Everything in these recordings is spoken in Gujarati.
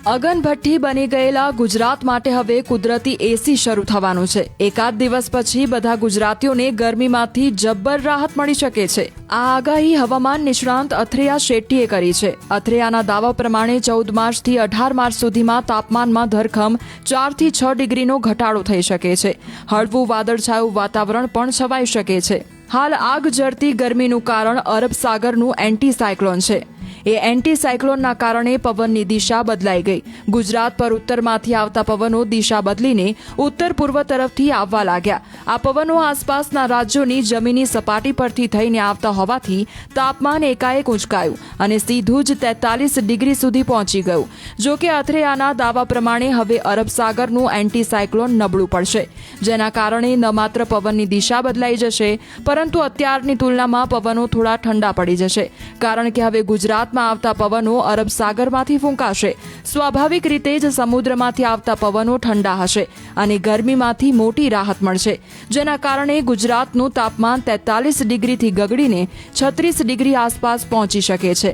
અગનભઠ્ઠી બની ગયેલા ગુજરાત માટે હવે કુદરતી એસી શરૂ થવાનું છે। એકાદ દિવસ પછી બધા ગુજરાતીઓને ગરમીમાંથી જબ્બર રાહત મળી શકે છે। આ આગાહી હવામાન નિષ્ણાંત અથરેયા શેટ્ટીએ કરી છે। અથરેયાના દાવા પ્રમાણે 14 માર્ચથી 18 માર્ચ સુધીમાં તાપમાનમાં ધરખમ 4 થી 6 ડિગ્રીનો ઘટાડો થઈ શકે છે। હળવું વાદળછાયું વાતાવરણ પણ છવાઈ શકે છે। હાલ આગ ઝરતી ગરમીનું કારણ અરબ સાગરનું એન્ટી સાયક્લોન છે। એ એન્ટી સાયક્લોનના કારણે પવનની દિશા બદલાઈ ગઈ। ગુજરાત પર ઉત્તરમાંથી આવતા પવનો દિશા બદલીને ઉત્તર પૂર્વ તરફથી આવવા લાગ્યા। આ પવનો આસપાસના રાજ્યોની જમીની સપાટી પરથી થઈને આવતા હોવાથી તાપમાન એકાએક ઊંચકાયું અને સીધું જ 43 ડિગ્રી સુધી પહોંચી ગયું। જો કે અથરેયાના દાવા પ્રમાણે હવે અરબ સાગરનું એન્ટી સાયક્લોન નબળું પડશે, જેના કારણે ન માત્ર પવનની દિશા બદલાઈ જશે, પરંતુ અત્યારની તુલનામાં પવનો થોડા ઠંડા પડી જશે, કારણ કે હવે ગુજરાત આવતા પવનો અરબ સાગરમાંથી ફૂંકાશે। સ્વાભાવિક રીતે જ સમુદ્રમાંથી આવતા પવનો ઠંડા હશે અને ગરમીમાંથી મોટી રાહત મળશે, જેના કારણે ગુજરાતનું તાપમાન 43 ડિગ્રીથી ગગડીને 36 ડિગ્રી આસપાસ પહોંચી શકે છે।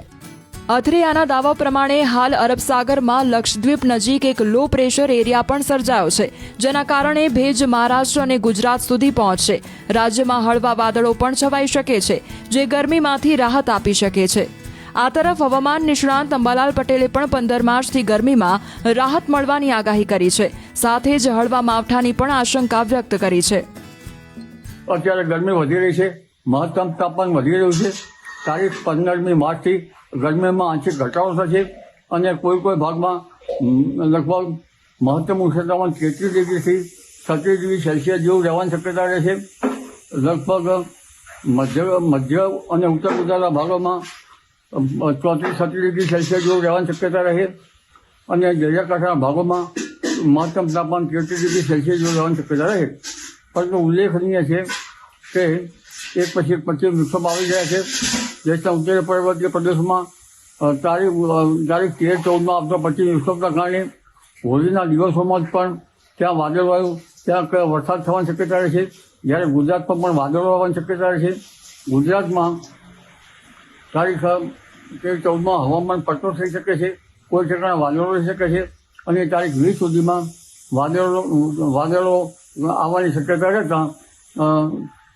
અથરેયાના દાવા પ્રમાણે હાલ અરબ સાગરમાં લક્ષદ્વીપ નજીક એક લો પ્રેશર એરિયા પણ સર્જાયો છે, જેના કારણે ભેજ મહારાષ્ટ્ર અને ગુજરાત સુધી પહોંચશે। રાજ્યમાં હળવા વાદળો પણ છવાઈ શકે છે, જે ગરમીમાંથી રાહત આપી શકે છે। આ તરફ હવામાન નિષ્ણાંત અંબાલાલ પટેલે પણ 15 માર્ચથી ગરમીમાં રાહત મળવાની આગાહી કરી છે। સાથે જ હળવા માવઠાની પણ આશંકા વ્યક્ત કરી છે। અત્યારે ગરમી વધી રહી છે, મહત્તમ તાપમાન વધી રહ્યું છે। તારીખ 15મી માર્ચથી ગરમીમાં આંશિક ઘટાડો થશે અને કોઈ ભાગમાં લગભગ મહત્તમ ઉષ્ણ તાપમાન 33 ડિગ્રીથી 36 ડિગ્રી સેલ્સિયસ જેવું રહેવાની શક્યતા રહેશે। લગભગ મધ્ય અને ઉત્તર ગુજરાતના ભાગોમાં 34-36 ડિગ્રી સેલ્સિયસ જેવું રહેવાની શક્યતા રહે અને દરિયાકાંઠાના ભાગોમાં મહત્તમ તાપમાન 33 ડિગ્રી સેલ્સિયસ જેવું રહેવાની શક્યતા રહે। પરંતુ ઉલ્લેખનીય છે કે એક પછી એક પશ્ચિમ વિક્ષોભ આવી ગયા છે। દેશના ઉત્તરીય પર્વતીય પ્રદેશોમાં તારીખ 13-14માં આવતા પશ્ચિમ વિક્ષોભના કારણે હોળીના દિવસોમાં જ પણ ત્યાં વાદળવાયું ત્યાં વરસાદ થવાની શક્યતા રહેશે, જ્યારે ગુજરાતમાં પણ વાદળો આવવાની શક્યતા રહેશે। ગુજરાતમાં તારીખ 13-14માં હવામાન પલટો થઈ શકે છે, કોઈ ઠેકાણે વાદળો રહી શકે છે અને તારીખ 20 સુધીમાં વાદળો આવવાની શક્યતા રહેતા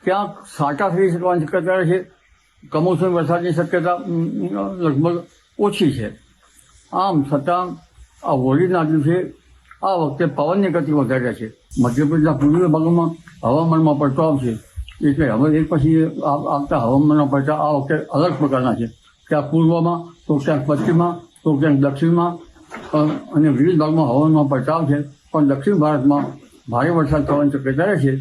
ક્યાંક છાંટા થઈ શકવાની શક્યતા રહેશે। કમોસમી વરસાદની શક્યતા લગભગ ઓછી છે। આમ છતાં આ હોળીના દિવસે આ વખતે પવનની ગતિ વધારે છે। મધ્યપ્રદેશના પૂર્વીય ભાગોમાં હવામાનમાં પલટો આવશે, એટલે હવે એક પછી આવતા હવામાનના પડતા આ વખતે અલગ પ્રકારના છે। ક્યાંક પૂર્વમાં તો ક્યાંક પશ્ચિમમાં તો ક્યાંક દક્ષિણમાં અને વિવિધ ભાગમાં હવામાનમાં પલટાવ છે, પણ દક્ષિણ ભારતમાં ભારે વરસાદ થવાની શક્યતા રહેશે।